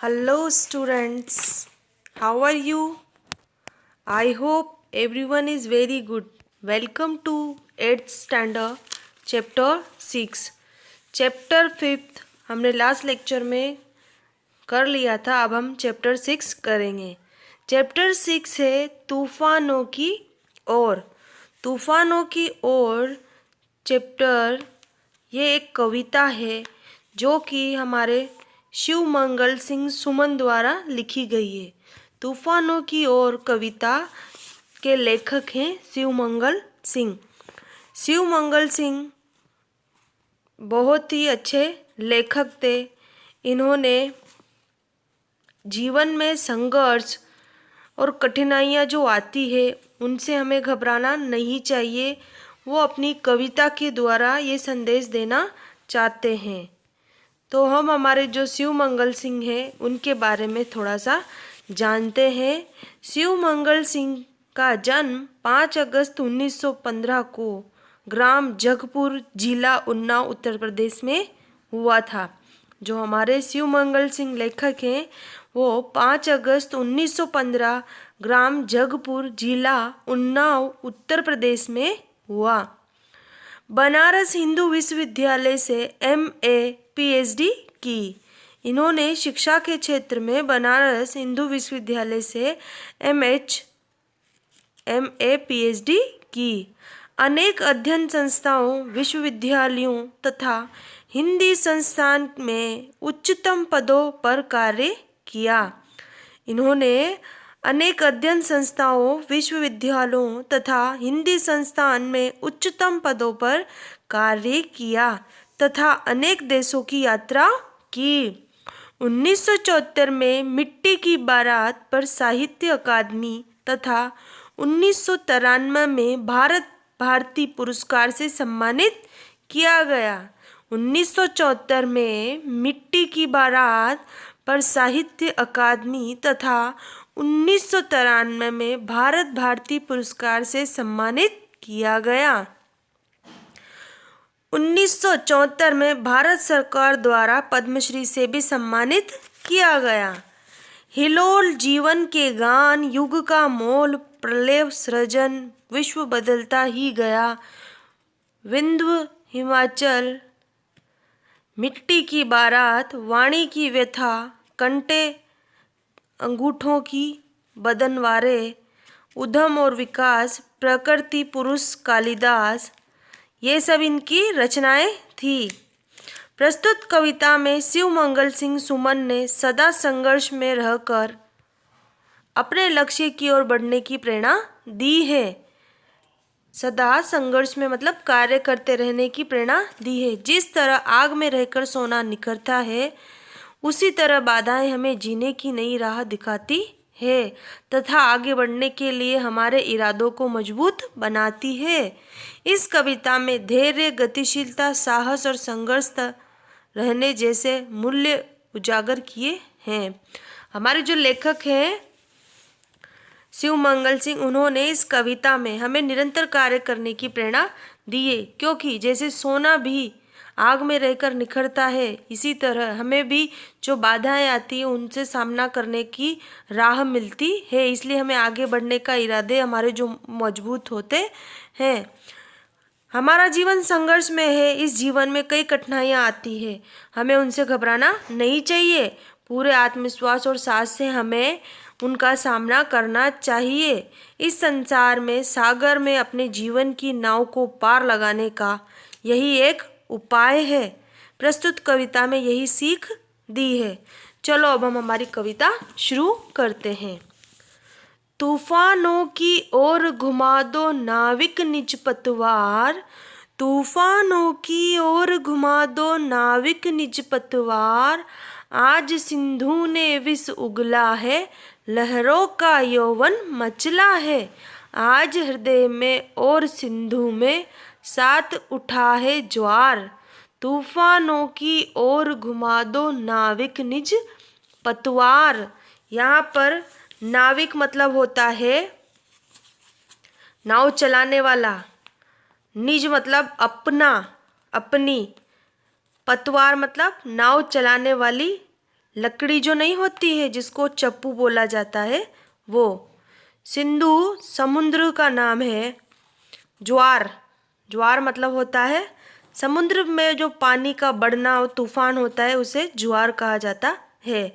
Hello, students. How are you? I hope everyone is very good. Welcome to 8th standard, chapter 6. Chapter 5th हमने last lecture में कर लिया था, अब हम चैप्टर 6 करेंगे। चैप्टर 6 है तूफानों की ओर। तूफानों की ओर चैप्टर ये एक कविता है जो कि हमारे शिव मंगल सिंह सुमन द्वारा लिखी गई है। तूफानों की ओर कविता के लेखक हैं शिव मंगल सिंह। शिव मंगल सिंह बहुत ही अच्छे लेखक थे। इन्होंने जीवन में संघर्ष और कठिनाइयाँ जो आती है उनसे हमें घबराना नहीं चाहिए। वो अपनी कविता के द्वारा ये संदेश देना चाहते हैं। तो हम हमारे जो शिव मंगल सिंह हैं उनके बारे में थोड़ा सा जानते हैं। शिव मंगल सिंह का जन्म 5 अगस्त 1915 को ग्राम जगपुर, जिला उन्नाव, उत्तर प्रदेश में हुआ था। जो हमारे शिव मंगल सिंह लेखक हैं वो 5 अगस्त 1915 ग्राम जगपुर, जिला उन्नाव, उत्तर प्रदेश में हुआ। बनारस हिंदू विश्वविद्यालय से MA PhD की। इन्होंने शिक्षा के क्षेत्र में बनारस हिंदू विश्वविद्यालय से MA PhD की। अनेक अध्ययन संस्थाओं, विश्वविद्यालयों तथा हिंदी संस्थान में उच्चतम पदों पर कार्य किया। इन्होंने अनेक अध्ययन संस्थाओं, विश्वविद्यालयों तथा हिंदी संस्थान में उच्चतम पदों पर कार्य किया तथा अनेक देशों की यात्रा की। 1974 में मिट्टी की बारात पर साहित्य अकादमी तथा 1993 में भारती पुरस्कार से सम्मानित किया गया। 1974 में मिट्टी की बारात पर साहित्य अकादमी तथा 1993 में भारती पुरस्कार से सम्मानित किया गया। 1974 में भारत सरकार द्वारा पद्मश्री से भी सम्मानित किया गया। हिलोल जीवन के गान, युग का मोल, प्रलय सृजन, विश्व बदलता ही गया, विंध्य हिमाचल, मिट्टी की बारात, वाणी की व्यथा, कंटे अंगूठों की बदनवारे, उद्यम और विकास, प्रकृति पुरुष कालिदास, ये सब इनकी रचनाएं थी। प्रस्तुत कविता में शिव मंगल सिंह सुमन ने सदा संघर्ष में रहकर अपने लक्ष्य की ओर बढ़ने की प्रेरणा दी है। सदा संघर्ष में मतलब कार्य करते रहने की प्रेरणा दी है। जिस तरह आग में रहकर सोना निखरता है उसी तरह बाधाएं हमें जीने की नई राह दिखाती है तथा आगे बढ़ने के लिए हमारे इरादों को मजबूत बनाती है। इस कविता में धैर्य, गतिशीलता, साहस और संघर्ष रहने जैसे मूल्य उजागर किए हैं। हमारे जो लेखक हैं शिव मंगल सिंह, उन्होंने इस कविता में हमें निरंतर कार्य करने की प्रेरणा दी है, क्योंकि जैसे सोना भी आग में रहकर निखरता है इसी तरह हमें भी जो बाधाएं आती हैं उनसे सामना करने की राह मिलती है। इसलिए हमें आगे बढ़ने का इरादे हमारे जो मजबूत होते हैं। हमारा जीवन संघर्ष में है, इस जीवन में कई कठिनाइयाँ आती है, हमें उनसे घबराना नहीं चाहिए। पूरे आत्मविश्वास और साहस से हमें उनका सामना करना चाहिए। इस संसार में, सागर में अपने जीवन की नाव को पार लगाने का यही एक उपाय है। प्रस्तुत कविता में यही सीख दी है। चलो अब हम हमारी कविता शुरू करते हैं। तूफानों की ओर घुमा दो नाविक निज पतवार, तूफानों की ओर घुमा दो नाविक निज पतवार, आज सिंधु ने विष उगला है, लहरों का यौवन मचला है, आज हृदय में और सिंधु में साथ उठा है ज्वार, तूफानों की ओर घुमा दो नाविक निज पतवार। यहाँ पर नाविक मतलब होता है नाव चलाने वाला, निज मतलब अपना, अपनी, पतवार मतलब नाव चलाने वाली लकड़ी जो नहीं होती है जिसको चप्पू बोला जाता है वो। सिंधु समुद्र का नाम है। ज्वार, ज्वार मतलब होता है समुद्र में जो पानी का बढ़ना और तूफान होता है उसे ज्वार कहा जाता है।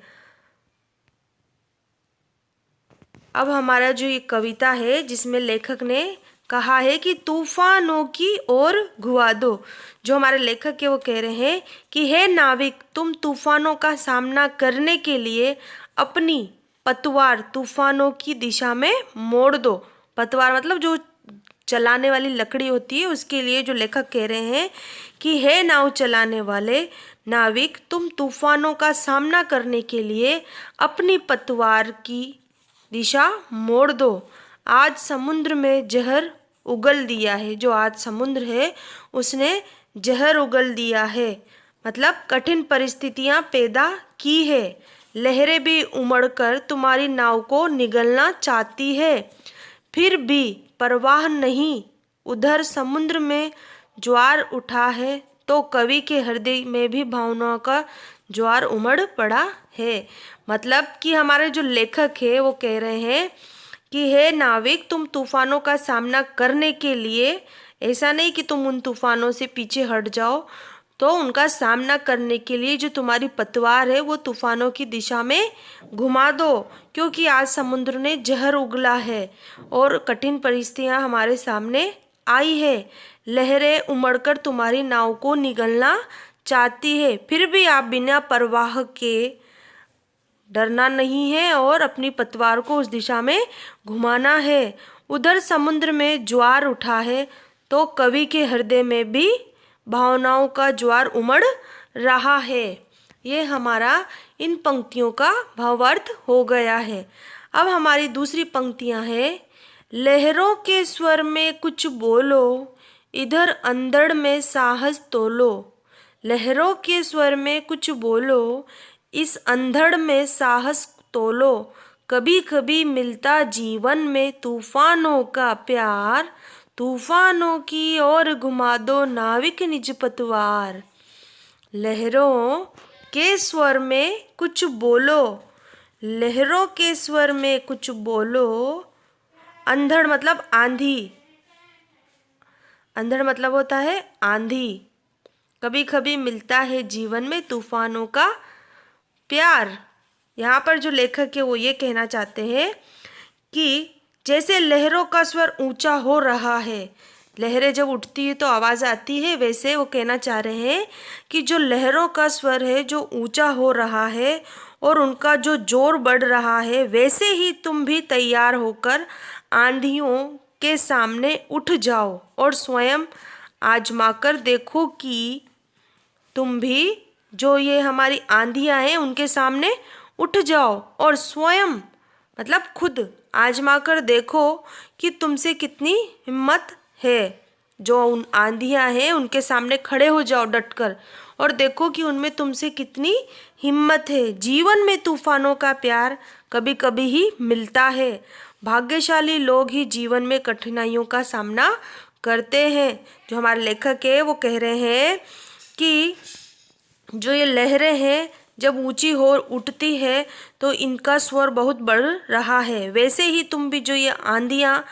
अब हमारा जो ये कविता है जिसमें लेखक ने कहा है कि तूफानों की ओर घुमा दो। जो हमारे लेखक है वो कह रहे हैं कि हे नाविक, तुम तूफानों का सामना करने के लिए अपनी पतवार तूफानों की दिशा में मोड़ दो। पतवार मतलब जो चलाने वाली लकड़ी होती है उसके लिए जो लेखक कह रहे हैं कि हे नाव चलाने वाले नाविक, तुम तूफानों का सामना करने के लिए अपनी पतवार की दिशा मोड़ दो। आज समुद्र में जहर उगल दिया है। जो आज समुद्र है उसने जहर उगल दिया है, मतलब कठिन परिस्थितियां पैदा की है। लहरें भी उमड़कर तुम्हारी नाव को निगलना चाहती है, फिर भी परवाह नहीं। उधर समुद्र में ज्वार उठा है तो कवि के हृदय में भी भावनाओं का ज्वार उमड़ पड़ा है। मतलब कि हमारे जो लेखक है वो कह रहे हैं कि हे नाविक, तुम तूफानों का सामना करने के लिए, ऐसा नहीं कि तुम उन तूफानों से पीछे हट जाओ, तो उनका सामना करने के लिए जो तुम्हारी पतवार है वो तूफानों की दिशा में घुमा दो, क्योंकि आज समुद्र ने जहर उगला है और कठिन परिस्थितियां हमारे सामने आई है। लहरें उमड़कर तुम्हारी नाव को निगलना चाहती है, फिर भी आप बिना परवाह के डरना नहीं है और अपनी पतवार को उस दिशा में घुमाना है। उधर समुद्र में ज्वार उठा है तो कवि के हृदय में भी भावनाओं का ज्वार उमड़ रहा है। ये हमारा इन पंक्तियों का भावार्थ हो गया है। अब हमारी दूसरी पंक्तियां हैं। लहरों के स्वर में कुछ बोलो, इधर अंधड़ में साहस तोलो। लहरों के स्वर में कुछ बोलो, इस अंधड़ में साहस तोलो। कभी कभी मिलता जीवन में तूफानों का प्यार, तूफानों की ओर घुमा दो नाविक निज पतवार। लहरों के स्वर में कुछ बोलो, लहरों के स्वर में कुछ बोलो। अंधड़ मतलब आंधी, अंधड़ मतलब होता है आंधी। कभी कभी मिलता है जीवन में तूफानों का प्यार। यहाँ पर जो लेखक है वो ये कहना चाहते हैं कि जैसे लहरों का स्वर ऊंचा हो रहा है, लहरें जब उठती है तो आवाज़ आती है, वैसे वो कहना चाह रहे हैं कि जो लहरों का स्वर है जो ऊंचा हो रहा है और उनका जो जोर बढ़ रहा है, वैसे ही तुम भी तैयार होकर आंधियों के सामने उठ जाओ और स्वयं आजमाकर देखो कि तुम भी जो ये हमारी आंधियां हैं उनके सामने उठ जाओ और स्वयं मतलब खुद आजमा कर देखो कि तुमसे कितनी हिम्मत है। जो उन आंधियां हैं उनके सामने खड़े हो जाओ डटकर और देखो कि उनमें तुमसे कितनी हिम्मत है। जीवन में तूफानों का प्यार कभी कभी ही मिलता है। भाग्यशाली लोग ही जीवन में कठिनाइयों का सामना करते हैं। जो हमारे लेखक है वो कह रहे हैं कि जो ये लहरें हैं जब ऊंची हो उठती है तो इनका स्वर बहुत बढ़ रहा है, वैसे ही तुम भी जो ये आंधियाँ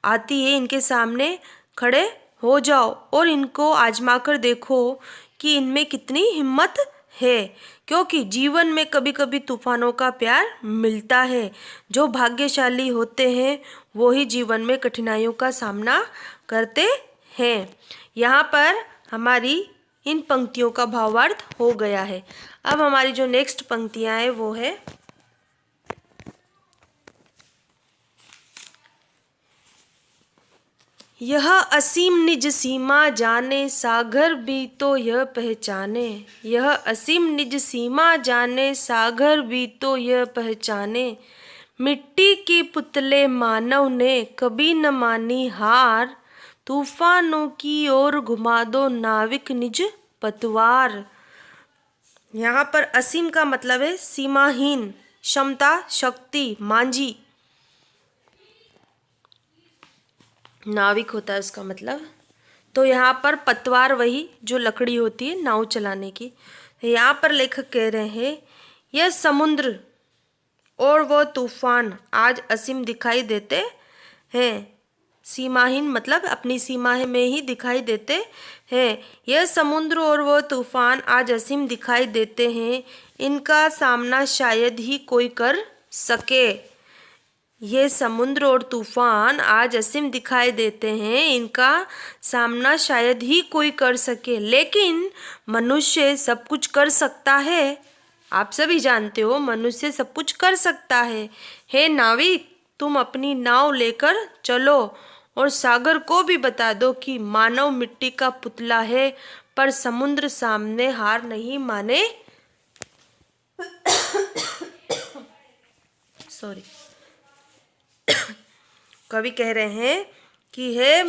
आती है इनके सामने खड़े हो जाओ और इनको आजमा कर देखो कि इनमें कितनी हिम्मत है, क्योंकि जीवन में कभी कभी तूफानों का प्यार मिलता है। जो भाग्यशाली होते हैं वो ही जीवन में कठिनाइयों का सामना करते हैं। यहाँ पर हमारी इन पंक्तियों का भावार्थ हो गया है। अब हमारी जो नेक्स्ट पंक्तियाँ हैं वो है, यह असीम निज सीमा जाने सागर भी तो यह पहचाने। यह असीम निज सीमा जाने सागर भी तो यह पहचाने। मिट्टी के पुतले मानव ने कभी न मानी हार, तूफानों की ओर घुमा दो नाविक निज पतवार। यहाँ पर असीम का मतलब है सीमाहीन, क्षमता, शक्ति, मांझी। नाविक होता है उसका मतलब। तो यहाँ पर पतवार वही जो लकड़ी होती है नाव चलाने की। यहाँ पर लेखक कह रहे हैं यह समुद्र और वो तूफान आज असीम दिखाई देते हैं। सीमाहीन मतलब अपनी सीमा में ही दिखाई देते हैं। यह समुद्र और वो तूफान आज असीम दिखाई देते हैं, इनका सामना शायद ही कोई कर सके। ये समुद्र और तूफान आज असीम दिखाई देते हैं, इनका सामना शायद ही कोई कर सके, लेकिन मनुष्य सब कुछ कर सकता है। आप सभी जानते हो मनुष्य सब कुछ कर सकता है। हे नाविक, तुम अपनी नाव लेकर चलो और सागर को भी बता दो कि मानव मिट्टी का पुतला है, पर समुद्र सामने हार नहीं माने। सॉरी। कवि कह रहे हैं कि हे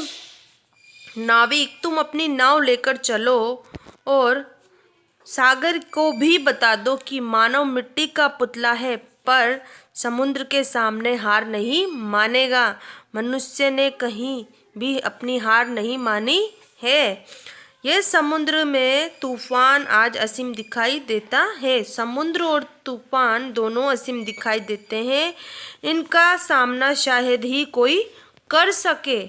नाविक, तुम अपनी नाव लेकर चलो और सागर को भी बता दो कि मानव मिट्टी का पुतला है, पर समुद्र के सामने हार नहीं मानेगा। मनुष्य ने कहीं भी अपनी हार नहीं मानी है। यह समुद्र में तूफान आज असीम दिखाई देता है। समुद्र और तूफान दोनों असीम दिखाई देते हैं, इनका सामना शायद ही कोई कर सके,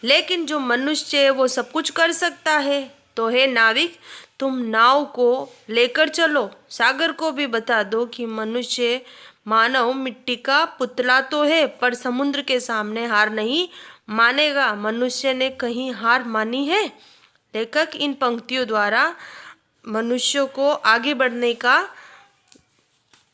लेकिन जो मनुष्य है वो सब कुछ कर सकता है। तो हे नाविक, तुम नाव को लेकर चलो, सागर को भी बता दो कि मनुष्य मानव मिट्टी का पुतला तो है, पर समुद्र के सामने हार नहीं मानेगा। मनुष्य ने कहीं हार मानी है? लेखक इन पंक्तियों द्वारा मनुष्यों को आगे बढ़ने का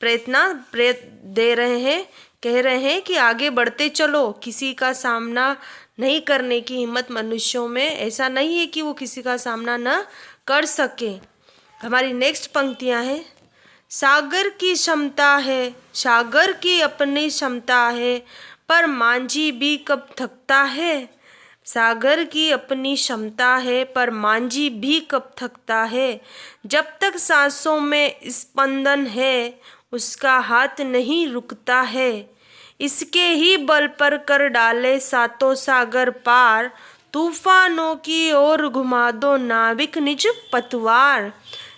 प्रेरणा दे रहे हैं, कह रहे हैं कि आगे बढ़ते चलो। किसी का सामना नहीं करने की हिम्मत मनुष्यों में ऐसा नहीं है कि वो किसी का सामना न कर सके। हमारी नेक्स्ट पंक्तियां हैं। सागर की क्षमता है, सागर की अपनी क्षमता है, पर मांझी भी कब थकता है। सागर की अपनी क्षमता है, पर मांझी भी कब थकता है। जब तक सांसों में स्पंदन है, उसका हाथ नहीं रुकता है। इसके ही बल पर कर डाले सातों सागर पार, तूफानों की ओर घुमा दो नाविक निज पतवार।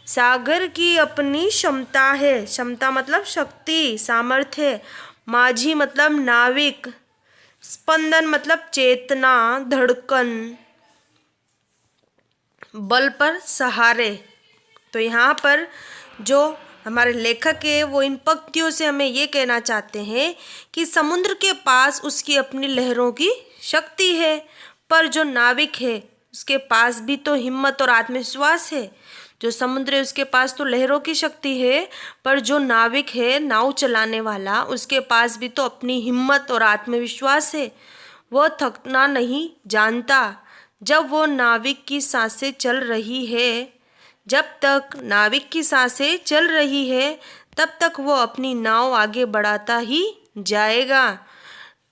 सागर की अपनी क्षमता है, क्षमता मतलब शक्ति, सामर्थ्य। माझी मतलब नाविक, स्पंदन मतलब चेतना, धड़कन, बल पर सहारे। तो यहाँ पर जो हमारे लेखक है वो इन पंक्तियों से हमें ये कहना चाहते हैं कि समुद्र के पास उसकी अपनी लहरों की शक्ति है, पर जो नाविक है उसके पास भी तो हिम्मत और आत्मविश्वास है। जो समुद्र है उसके पास तो लहरों की शक्ति है, पर जो नाविक है, नाव चलाने वाला, उसके पास भी तो अपनी हिम्मत और आत्मविश्वास है। वह थकना नहीं जानता। जब वो नाविक की सांसें चल रही है, जब तक नाविक की सांसें चल रही है, तब तक वो अपनी नाव आगे बढ़ाता ही जाएगा।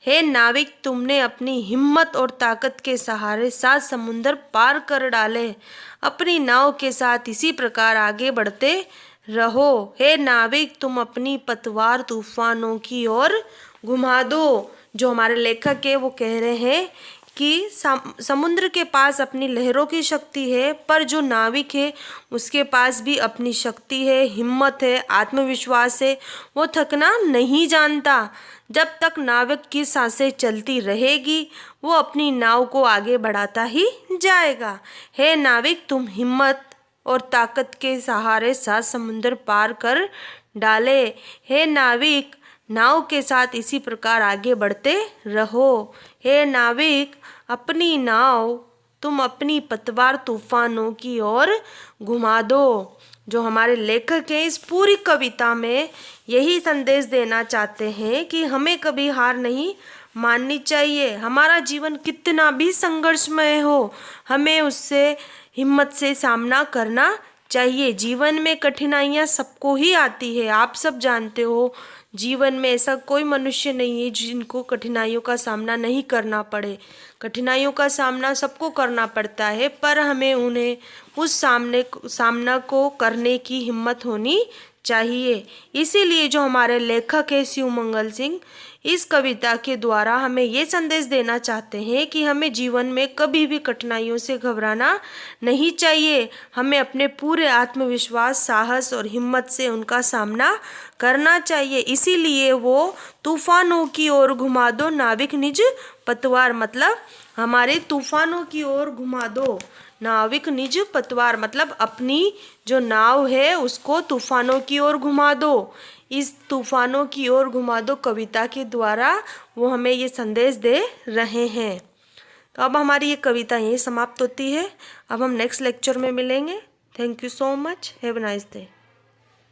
हे नाविक, तुमने अपनी हिम्मत और ताकत के सहारे 7 समुंदर पार कर डाले। अपनी नाव के साथ इसी प्रकार आगे बढ़ते रहो। हे नाविक, तुम अपनी पतवार तूफानों की ओर घुमा दो। जो हमारे लेखक है वो कह रहे हैं कि समुद्र के पास अपनी लहरों की शक्ति है, पर जो नाविक है उसके पास भी अपनी शक्ति है, हिम्मत है, आत्मविश्वास है। वो थकना नहीं जानता। जब तक नाविक की सांसें चलती रहेगी, वो अपनी नाव को आगे बढ़ाता ही जाएगा। हे नाविक, तुम हिम्मत और ताकत के सहारे 7 समुंदर पार कर डाले। हे नाविक, नाव के साथ इसी प्रकार आगे बढ़ते रहो। हे नाविक, अपनी नाव तुम अपनी पतवार तूफानों की ओर घुमा दो। जो हमारे लेखक हैं इस पूरी कविता में यही संदेश देना चाहते हैं कि हमें कभी हार नहीं माननी चाहिए। हमारा जीवन कितना भी संघर्षमय हो, हमें उससे हिम्मत से सामना करना चाहिए। जीवन में कठिनाइयाँ सबको ही आती है, आप सब जानते हो। जीवन में ऐसा कोई मनुष्य नहीं है जिनको कठिनाइयों का सामना नहीं करना पड़े। कठिनाइयों का सामना सबको करना पड़ता है, पर हमें उन्हें उस सामना को करने की हिम्मत होनी चाहिए। इसीलिए जो हमारे लेखक है शिवमंगल सिंह, इस कविता के द्वारा हमें ये संदेश देना चाहते हैं कि हमें जीवन में कभी भी कठिनाइयों से घबराना नहीं चाहिए। हमें अपने पूरे आत्मविश्वास, साहस और हिम्मत से उनका सामना करना चाहिए। इसीलिए वो तूफानों की ओर घुमा दो नाविक निज पतवार, मतलब हमारे तूफानों की ओर घुमा दो नाविक निज पतवार, मतलब अपनी जो नाव है उसको तूफानों की ओर घुमा दो। इस तूफानों की ओर घुमा दो कविता के द्वारा वो हमें ये संदेश दे रहे हैं। तो अब हमारी ये कविता यहीं समाप्त होती है। अब हम नेक्स्ट लेक्चर में मिलेंगे। Thank you so much. Have a nice day.